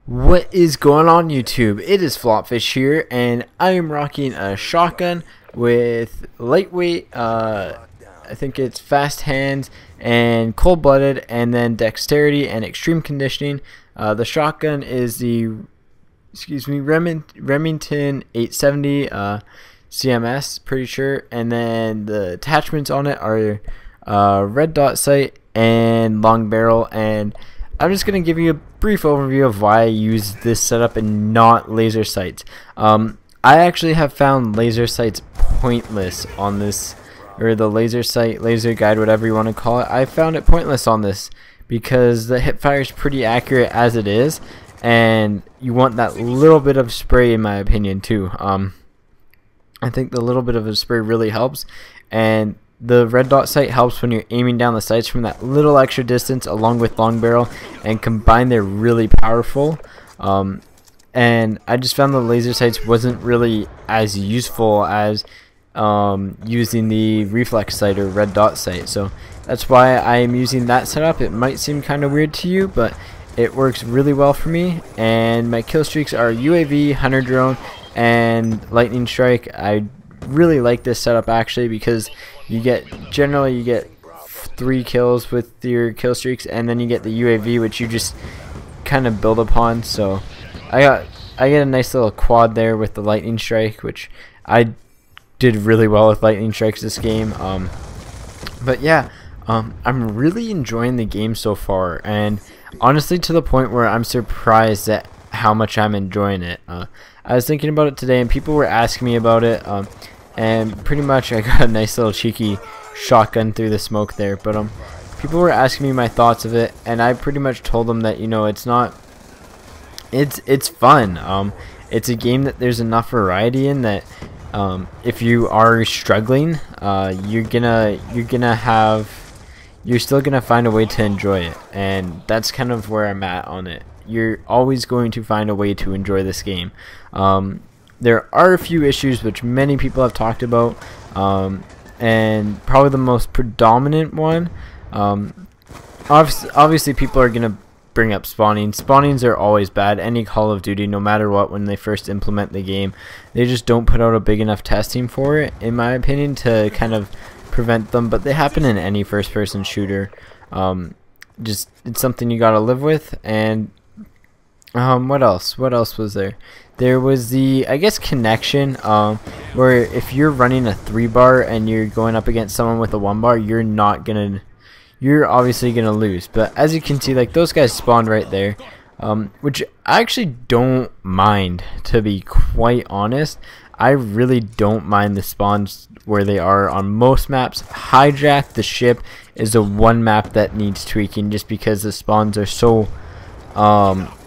What is going on, YouTube? It is FlopFish here, and I am rocking a shotgun with lightweight, I think it's fast hands and cold-blooded, and then dexterity and extreme conditioning. The shotgun is the, Remington 870 CMS, pretty sure, and then the attachments on it are red dot sight and long barrel. And I'm just going to give you a brief overview of why I use this setup and not laser sights. I actually have found laser sights pointless on this, or the laser sight, laser guide, whatever you want to call it. I found it pointless on this because the hip fire is pretty accurate as it is, and you want that little bit of spray, in my opinion, too. I think the little bit of a spray really helps, and the red dot sight helps when you're aiming down the sights from that little extra distance, along with long barrel, and combined they're really powerful. And I just found the laser sights wasn't really as useful as using the reflex sight or red dot sight, so that's why I am using that setup. It might seem kind of weird to you, but it works really well for me. And my kill streaks are UAV, hunter drone, and lightning strike. I really like this setup actually because you get generally 3 kills with your kill streaks, and then you get the UAV, which you just kind of build upon. So I get a nice little quad there with the lightning strike, which I did really well with lightning strikes this game. But yeah, I'm really enjoying the game so far, and honestly to the point where I'm surprised at how much I'm enjoying it. I was thinking about it today, and people were asking me about it, and pretty much I got a nice little cheeky shotgun through the smoke there, but people were asking me my thoughts of it, and I pretty much told them that, you know, it's fun. It's a game that there's enough variety in that if you are struggling, you're still gonna find a way to enjoy it, and that's kind of where I'm at on it. You're always going to find a way to enjoy this game. There are a few issues which many people have talked about, and probably the most predominant one, obviously people are gonna bring up spawning. Spawnings are always bad. Any Call of Duty, no matter what, when they first implement the game, they just don't put out a big enough testing for it, in my opinion, to kind of prevent them. But they happen in any first-person shooter. Just it's something you gotta live with. And what else was there? There was the, I guess, connection, where if you're running a 3-bar and you're going up against someone with a 1-bar, you're obviously gonna lose. But as you can see, like, those guys spawned right there, which I actually don't mind, to be quite honest. I really don't mind the spawns where they are on most maps. Hijack the Ship is the one map that needs tweaking, just because the spawns are so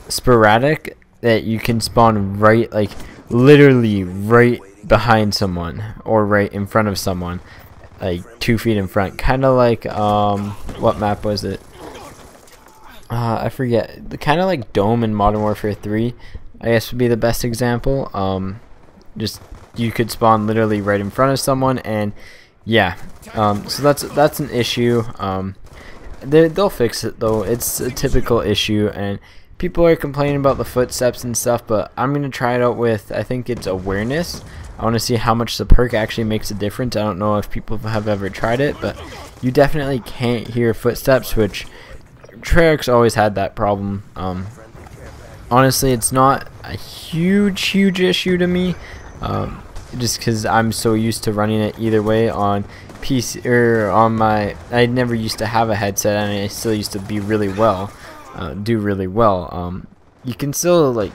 sporadic that you can spawn right, like, literally right behind someone or right in front of someone, like 2 feet in front, kind of like what map was it? I forget. The kind of like Dome in Modern Warfare 3, I guess, would be the best example. Just you could spawn literally right in front of someone, and yeah, so that's an issue. They'll fix it though. It's a typical issue, and people are complaining about the footsteps and stuff, but I'm gonna try it out with, I think it's awareness. I want to see how much the perk actually makes a difference. I don't know if people have ever tried it, but you definitely can't hear footsteps, which Treyarch's always had that problem. Honestly, it's not a huge issue to me, just because I'm so used to running it either way on PC or on my. I never used to have a headset, and I still used to be really well, do really well. You can still, like,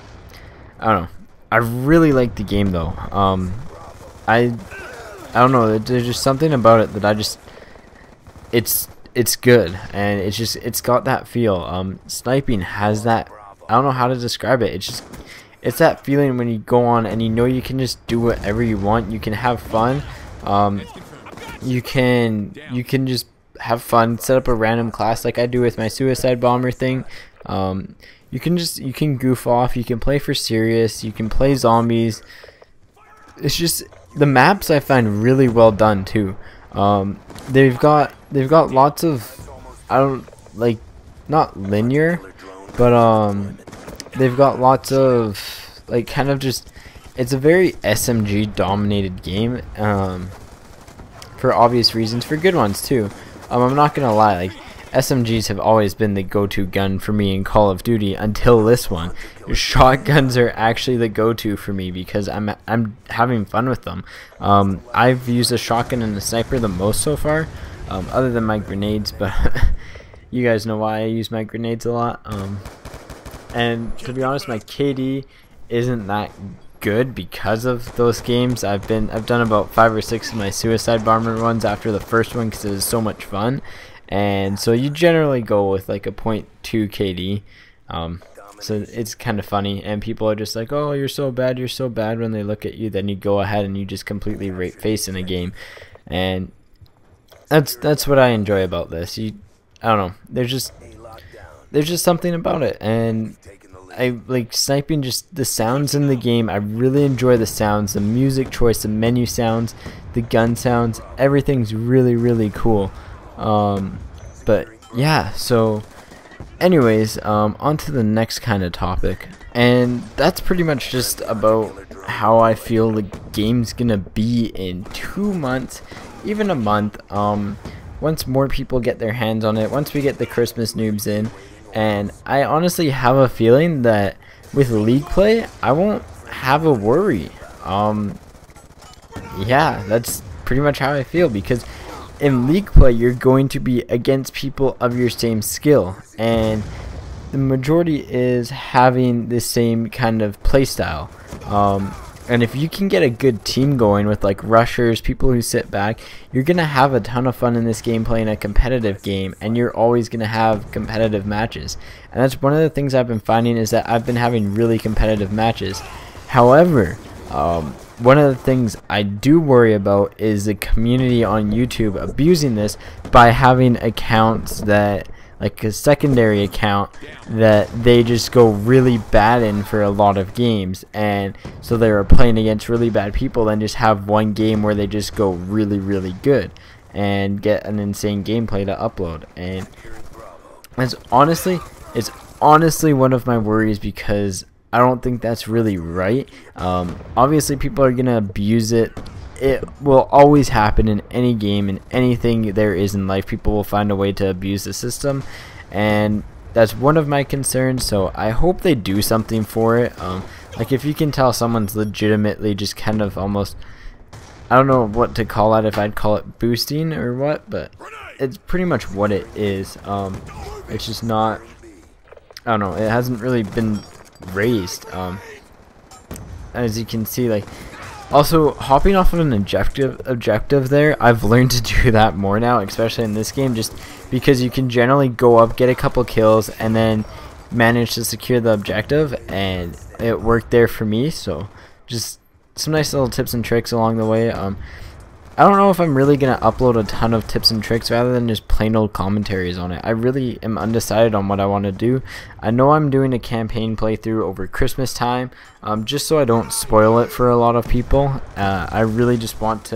I don't know. I really like the game though. I don't know. There's just something about it that I just, it's good, and it's got that feel. Sniping has that. I don't know how to describe it. It's that feeling when you go on and you know you can just do whatever you want. You can have fun. You can just have fun. Set up a random class like I do with my suicide bomber thing. You can goof off, you can play for serious, you can play zombies. It's just, the maps I find really well done too. They've got lots of, I don't like, not linear, but they've got lots of like kind of just, it's a very SMG dominated game, for obvious reasons, for good ones too. I'm not gonna lie, like SMGs have always been the go-to gun for me in Call of Duty until this one. Shotguns are actually the go-to for me because I'm having fun with them. I've used a shotgun and a sniper the most so far, other than my grenades, but you guys know why I use my grenades a lot. And to be honest, my KD isn't that good because of those games. I've done about 5 or 6 of my suicide bomber runs after the first one because it was so much fun. And so you generally go with like a 0.2 KD, so it's kind of funny, and people are just like, oh, you're so bad when they look at you. Then you go ahead and you just completely rape face in a game, and that's what I enjoy about this. I don't know, there's just something about it, and I like sniping, just the sounds in the game. I really enjoy the sounds, the music choice, the menu sounds, the gun sounds, everything's really cool. But yeah, so anyways, on to the next kind of topic, and that's pretty much just about how I feel the game's gonna be in 2 months, even a month, once more people get their hands on it, once we get the Christmas noobs in. And I honestly have a feeling that with League play, I won't have a worry. Yeah, that's pretty much how I feel, because in League play, you're going to be against people of your same skill, and the majority is having the same kind of play style. And if you can get a good team going with like rushers, people who sit back, you're going to have a ton of fun in this game playing a competitive game, and you're always going to have competitive matches. And that's one of the things I've been finding, is that I've been having really competitive matches. However, one of the things I do worry about is the community on YouTube abusing this by having accounts that, like a secondary account, that they just go really bad in for a lot of games, and so they're playing against really bad people and just have one game where they just go really good and get an insane gameplay to upload. And it's honestly one of my worries, because I don't think that's really right. Obviously people are gonna abuse it. It will always happen in any game, in anything there is in life. People will find a way to abuse the system, and that's one of my concerns. So I hope they do something for it. Like if you can tell someone's legitimately just kind of almost, I don't know what to call it, if I'd call it boosting or what, but it's pretty much what it is. It's just not, I don't know, it hasn't really been raised. As you can see, like, also hopping off of an objective there, I've learned to do that more now, especially in this game, just because you can generally go up, get a couple kills, and then manage to secure the objective, and it worked there for me. So just some nice little tips and tricks along the way. I don't know if I'm really gonna upload a ton of tips and tricks rather than just plain old commentaries on it. I really am undecided on what I want to do. I know I'm doing a campaign playthrough over Christmas time, just so I don't spoil it for a lot of people. I really just want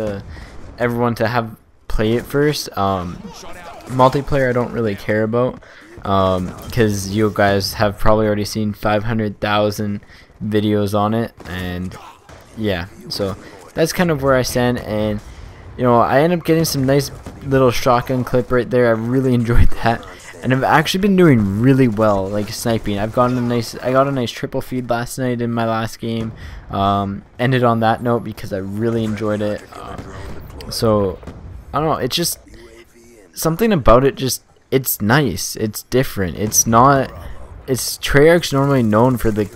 everyone to play it first. Multiplayer I don't really care about, because you guys have probably already seen 500,000 videos on it, and yeah, so that's kind of where I stand. And you know, I end up getting some nice little shotgun clip right there. I really enjoyed that, and I've actually been doing really well, like sniping. I got a nice triple feed last night in my last game. Ended on that note because I really enjoyed it. So I don't know, it's just something about it. Just, it's nice, it's different. It's not. It's Treyarch's normally known for the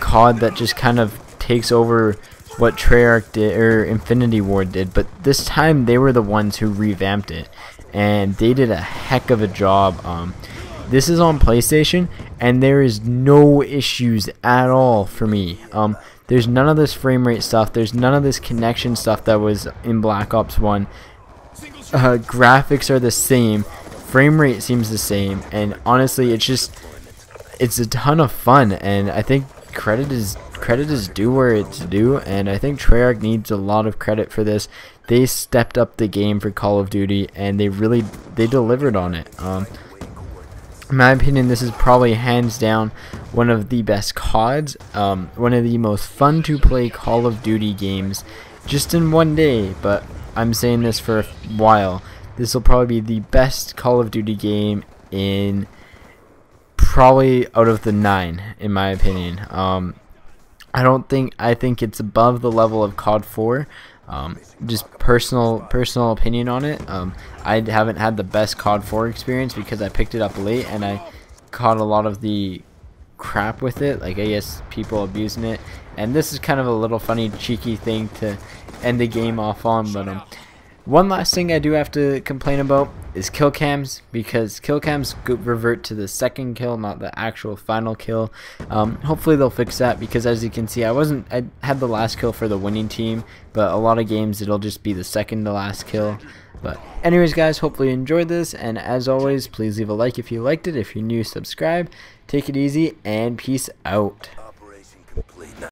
COD that just kind of takes over what Treyarch did, or Infinity Ward did, but this time they were the ones who revamped it, and they did a heck of a job. This is on PlayStation, and there is no issues at all for me. There's none of this frame rate stuff, there's none of this connection stuff that was in Black Ops 1. Graphics are the same, frame rate seems the same, and honestly it's a ton of fun, and I think credit is due where it's due, and I think Treyarch needs a lot of credit for this. They stepped up the game for Call of Duty, and they delivered on it. In my opinion, this is probably hands down one of the best CODs, one of the most fun to play Call of Duty games just in one day, but I'm saying this for a while. This will probably be the best Call of Duty game in probably out of the 9, in my opinion. I think it's above the level of COD 4. Just personal opinion on it. I haven't had the best COD 4 experience because I picked it up late and I caught a lot of the crap with it, like I guess people abusing it, and this is kind of a little funny cheeky thing to end the game off on. But one last thing I do have to complain about is kill cams, because kill cams revert to the second kill, not the actual final kill. Hopefully they'll fix that, because as you can see, I had the last kill for the winning team, but a lot of games it'll just be the second to last kill. But anyways guys, hopefully you enjoyed this, and as always, please leave a like if you liked it. If you're new, subscribe. Take it easy and peace out.